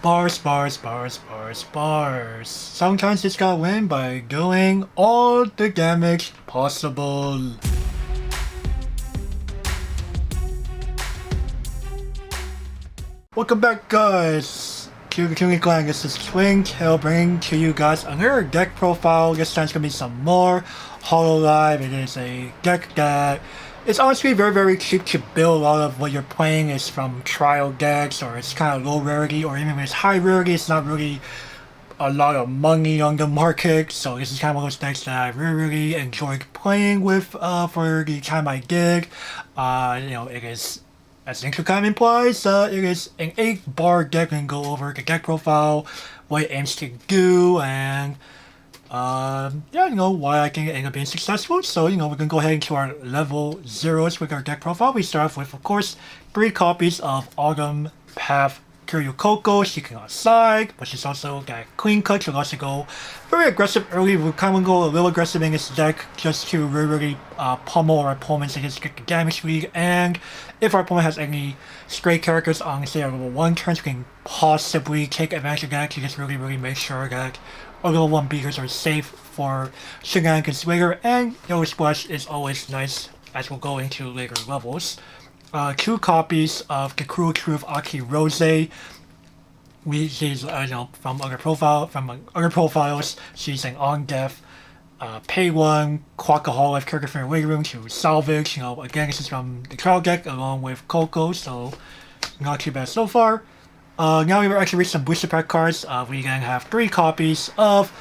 Bars, bars, bars, bars, bars. Sometimes you just gotta win by doing all the damage possible. Welcome back, guys, to the Fubuki Clan. This is Twintail bringing to you guys another deck profile. This time it's gonna be some more hololive. It is a deck that it's honestly very cheap to build. A lot of what you're playing is from trial decks, or it's kind of low rarity, or even when it's high rarity, it's not really a lot of money on the market. So this is kind of one of those decks that I really enjoyed playing with for the time I did. It is, as the intro kind of implies, it is an 8-bar deck. We can go over the deck profile, what it aims to do, and why I think it ended up being successful. So, we're going to go ahead into our level 0s with our deck profile. We start off with, of course, 3 copies of Autumn Path Kyryokoko, she can outside, but she's also got clean cut. She'll also go very aggressive early. We'll kind of go a little aggressive in this deck just to really pummel our opponents and just get the damage lead. And if our opponent has any stray characters on, say, our level 1 turns, we can possibly take advantage of that to just really make sure that our level 1 beaters are safe for shenanigans later. And Weiss Schwarz is always nice, as we'll go into later levels. 2 copies of the Cruel Truth Aki Rose. She's from other profiles. She's an on death pay 1 Quackaholive character from your waiting room to salvage. Again, this is from the trial deck along with Coco, so not too bad so far. Now we've actually reached some booster pack cards. We can have 3 copies of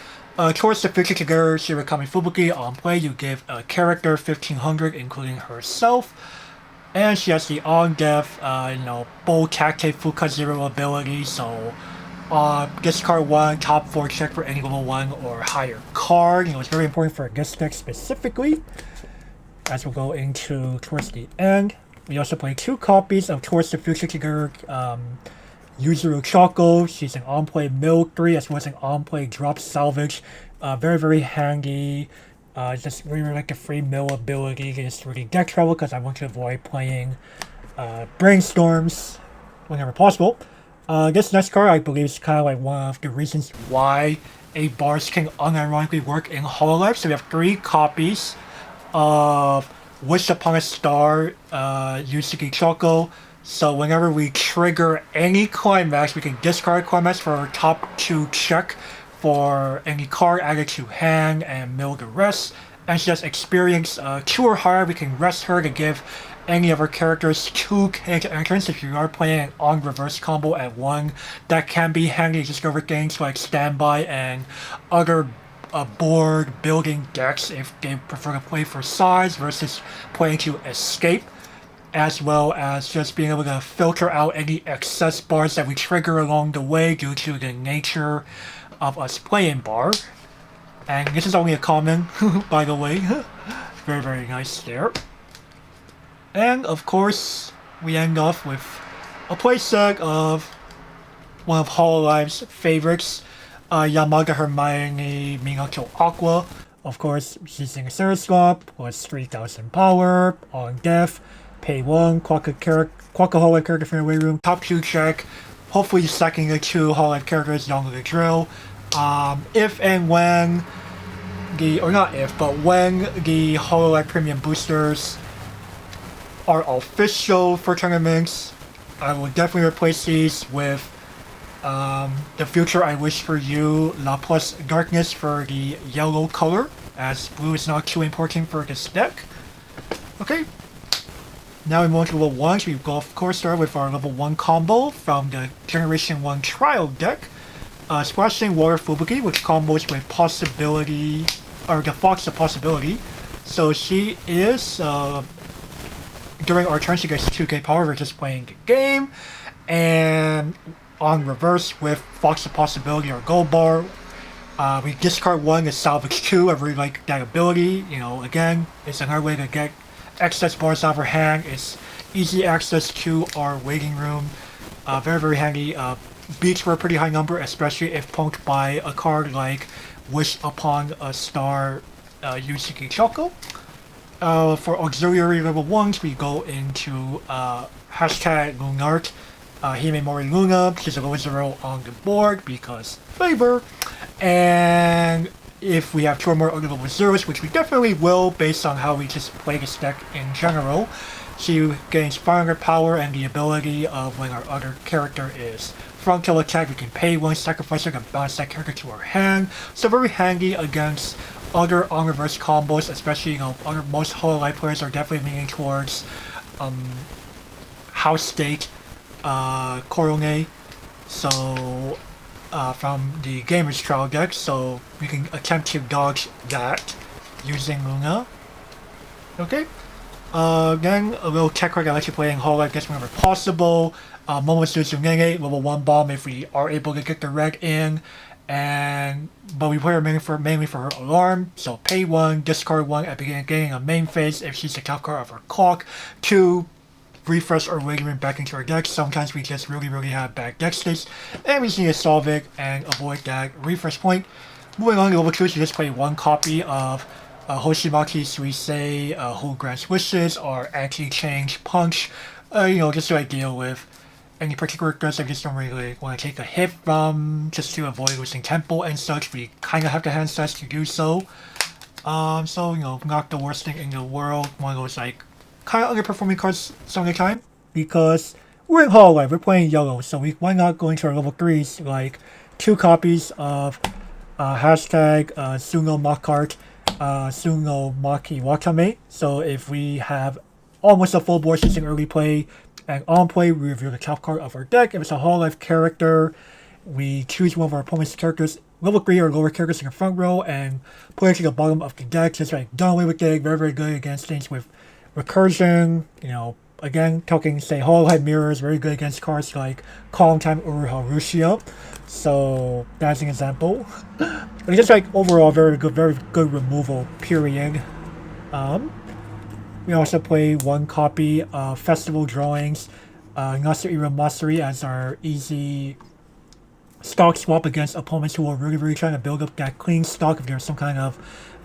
towards the future together. Shirakami Fubuki. On play, you give a character 1500, including herself. And she has the on-death, Bold Tactic Fuka 0 ability, so discard 1, top 4 check for any level 1 or higher card. It's very important for this deck specifically, as we'll go into towards the end. We also play 2 copies of Towards the Future together, Yuzuru Choco. She's an on-play mill 3, as well as an on-play drop salvage. Very handy. Just really like the free mill ability, just really deck travel, because I want to avoid playing brainstorms whenever possible. This next card, I believe, is kind of like one of the reasons why 8 bars can unironically work in hololive. So we have 3 copies of Wish Upon a Star, Yusuke Choco. So whenever we trigger any climax, we can discard climax for our top 2 check for any card added to hand and mill the rest. And she has experience 2 or higher. We can rest her to give any of our characters 2 character entrance. If you are playing an on reverse combo at 1, that can be handy. Just go over things like standby and other board building decks if they prefer to play for size versus playing to escape, as well as just being able to filter out any excess bars that we trigger along the way due to the nature of us playing bar. And this is only a common, by the way. Very nice there. And of course, we end off with a playset of one of hololive's favorites, Yamaga Hermione Minato Aqua. Of course, she's in a Sarah Swap, plus 3000 power, on death, pay 1, Quackaholive character from your way room, top 2 check, hopefully stacking the 2 hololive characters along with the drill. If and when when the hololive premium boosters are official for tournaments, I will definitely replace these with the Future I Wish for You La Plus Darkness for the yellow color, as blue is not too important for this deck. Okay, now we move on to level 1. So we go, of course, start with our level 1 combo from the Generation 1 trial deck. Splashing Water Fubuki, which combos with Possibility, or the Fox of Possibility. So she is, during our turn, she gets 2k power for just playing the game. And on reverse with Fox of Possibility or Gold Bar, we discard 1 to salvage 2. I really like that ability. Again, it's another way to get excess bars out of our hand. It's easy access to our waiting room. Very handy. Beats for a pretty high number, especially if poked by a card like Wish Upon a Star, Yusuke Choco. For auxiliary level 1s, we go into hashtag Lunart Himemori Luna, she's a level 0 on the board because flavor. And if we have 2 or more other level 0s, which we definitely will based on how we just play this deck in general, she gains 500 power and the ability of when our other character is frontal attack, we can pay 1, sacrifice her, and bounce that character to our hand. So very handy against other on-reverse combos, especially, most hololive players are definitely leaning towards House State Korone, so from the Gamer's Trial deck, so we can attempt to dodge that using Luna. Okay. Then a little tech card that lets you play in hololive decks whenever possible. Momosuzu Nene, level 1 bomb if we are able to get the red in, but we play her mainly for her alarm, so pay 1, discard 1 at the beginning of main phase if she's the top card of her clock, 2, refresh or Radiant back into our deck. Sometimes we just really have bad deck states, and we just need to solve it and avoid that refresh point. Moving on to level 2, so just play 1 copy of Hoshimaki Suisei, Who Grants Wishes, or Anti-Change Punch, just to deal with any particular threats I just don't really want to take a hit from, just to avoid losing tempo and such. We kind of have the hand size to do so. So, not the worst thing in the world. One of those, kind of underperforming cards some of the time, because we're in hololive, we're playing yellow, so why not go into our level 3s, like 2 copies of hashtag Suno Makart, Suno Maki Wakame. So if we have almost a full board using early play, and on play, we review the top card of our deck. If it's a hololive character, we choose one of our opponent's characters, level 3 or lower characters in the front row, and put it to the bottom of the deck, just done away with it. Very good against things with recursion, again, talking, say, hololive mirrors, very good against cards like Calm Time or Harushia. So that's an example. But just overall, very good removal, period. We also play 1 copy of Festival Drawings, Nasiri Mastery as our easy stock swap against opponents who are really trying to build up that clean stock. If there's some kind of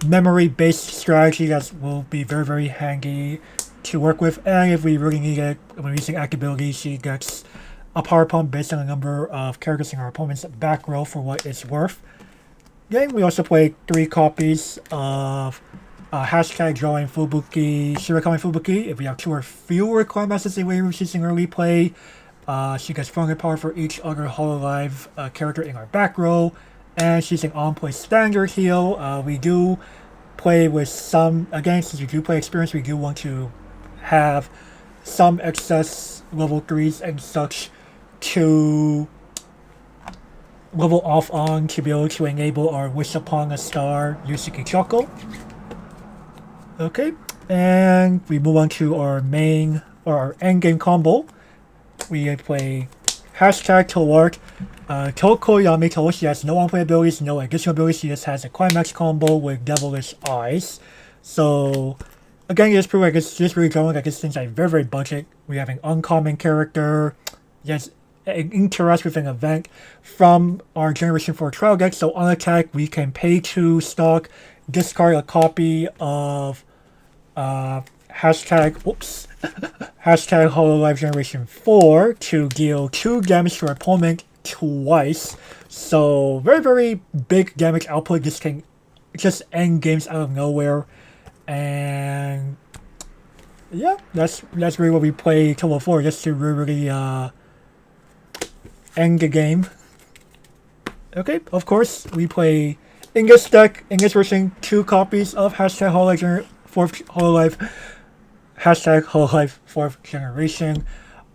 memory-based strategy, that will be very handy to work with. And if we really need it, when using active ability, she gets a power pump based on the number of characters in our opponent's back row for what it's worth. Then we also play 3 copies of hashtag drawing Fubuki, Shirakami Fubuki. If we have 2 or fewer card masters in way using early play, she gets 400 power for each other hololive character in our back row. And she's an on-play standard heal. We do play with some, again, since we do play experience, we do want to have some excess level 3s and such to level off on to be able to enable our Wish Upon a Star Yusuke Choco. Okay, and we move on to our main, or our endgame combo. We play hashtag Towart, Toko Yamito. She has no on-play abilities, no additional abilities. She just has a climax combo with Devilish Eyes. So, again, it's pretty it's just really drawing this thing's very budget. We have an uncommon character, yes, interact with an event from our Generation 4 trial deck. So on attack, we can pay 2 stock, discard a copy of hashtag hololive Generation 4 to deal 2 damage to our opponent twice. So very big damage output. This can just end games out of nowhere. And yeah, that's really what we play Towa for, just to really end the game. Okay, of course we play in this deck, in this version, 2 copies of hashtag hololive 4th generation.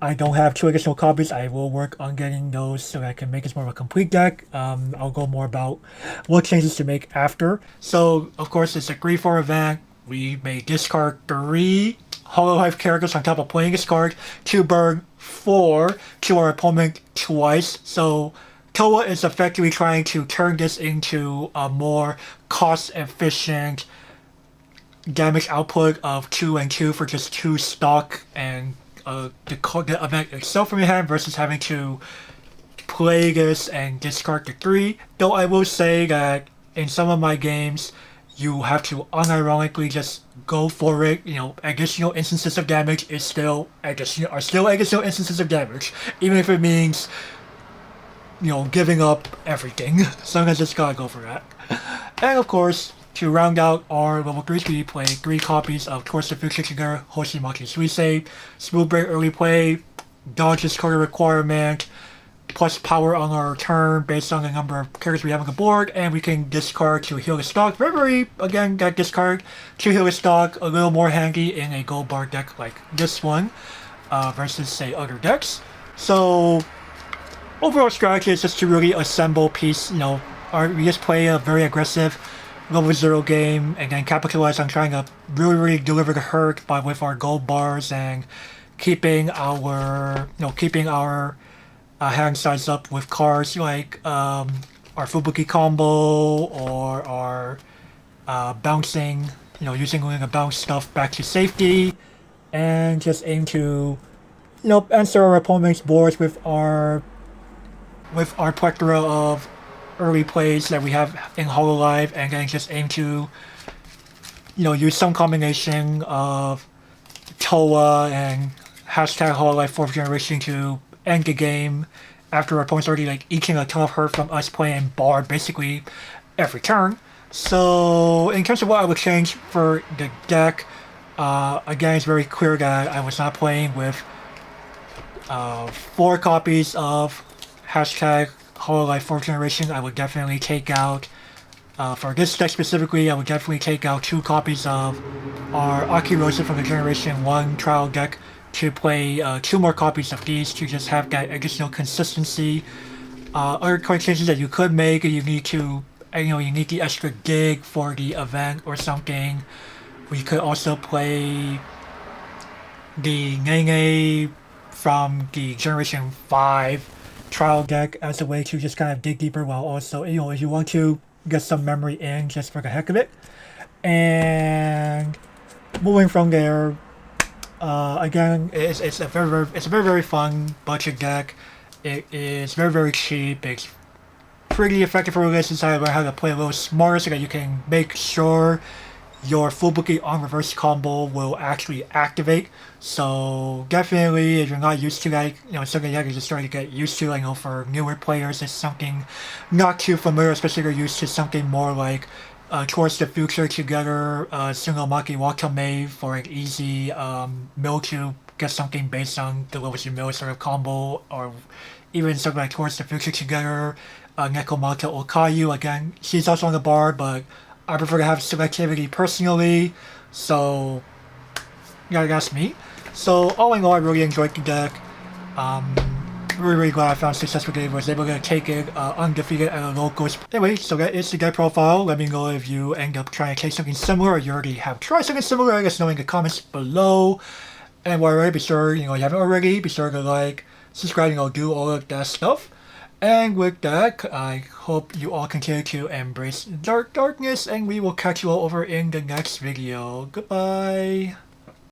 I don't have 2 additional copies. I will work on getting those so that I can make this more of a complete deck. I'll go more about what changes to make after. So, of course, it's a 3-4 event. We may discard 3 hololive characters on top of playing this card to burn 4 to our opponent twice. So, Towa is effectively trying to turn this into a more cost-efficient damage output of 2 and 2 for just 2 stock and the event itself from your hand versus having to play this and discard the 3. Though I will say that in some of my games, you have to unironically just go for it. You know, additional instances of damage is still additional instances of damage, even if it means, you know, giving up everything. Sometimes just gotta go for that. And of course, to round out our level 3 speed play, 3 copies of Towards the Future together, Hoshimachi Suisei, Smooth Break early play, dodge discard requirement, plus power on our turn based on the number of characters we have on the board, and we can discard to heal the stock. Very, again, that discard to heal the stock, a little more handy in a gold bar deck like this one, versus, say, other decks. So, overall strategy is just to really assemble piece, you know, we just play a very aggressive level 0 game and then capitalize on trying to really deliver the hurt with our gold bars and keeping our hand size up with cards like our Fubuki combo or our bouncing, you know, using the bounce stuff back to safety, and just aim to, you know, answer our opponent's boards with our plethora of early plays that we have in hololive, and then just aim to, you know, use some combination of Towa and hashtag hololive 4th generation to end the game after our opponent's already like eating a ton of hurt from us playing Bard basically every turn. So in terms of what I would change for the deck, again, it's very clear that I was not playing with 4 copies of hashtag hololive 4th generation. I would definitely take out, for this deck specifically, I would definitely take out 2 copies of our Akirosa from the Generation 1 trial deck to play 2 more copies of these to just have that additional consistency. Other changes that you could make, you need to, you know, you need the extra dig for the event or something. We could also play the Nene from the Generation 5 trial deck as a way to just kind of dig deeper, while also, you know, if you want to get some memory in just for the heck of it. And moving from there, again, it's a very fun budget deck. It is very cheap. It's pretty effective for this inside learn how to play a little smarter so that you can make sure your Fubuki on reverse combo will actually activate. So definitely, if you're not used to that, you know, something that you're just starting to get used to. I know for newer players, it's something not too familiar, especially if you're used to something more like Towards the Future together, Single Maki Wakame for an easy mill to get something based on the lowest mill sort of combo, or even something like Towards the Future together, Nekomata Okayu. Again, she's also on the bar, but I prefer to have selectivity personally, so yeah, that's me. So all in all, I really enjoyed the deck. Really glad I found success with it. Was able to take it undefeated at a local. Anyway, so that is the deck profile. Let me know if you end up trying to take something similar, or you already have tried something similar. Let us know in the comments below. And while you're be sure, you know, if you haven't already, be sure to like, subscribe, you know, do all of that stuff. And with that, I hope you all continue to embrace darkness, and we will catch you all over in the next video. Goodbye!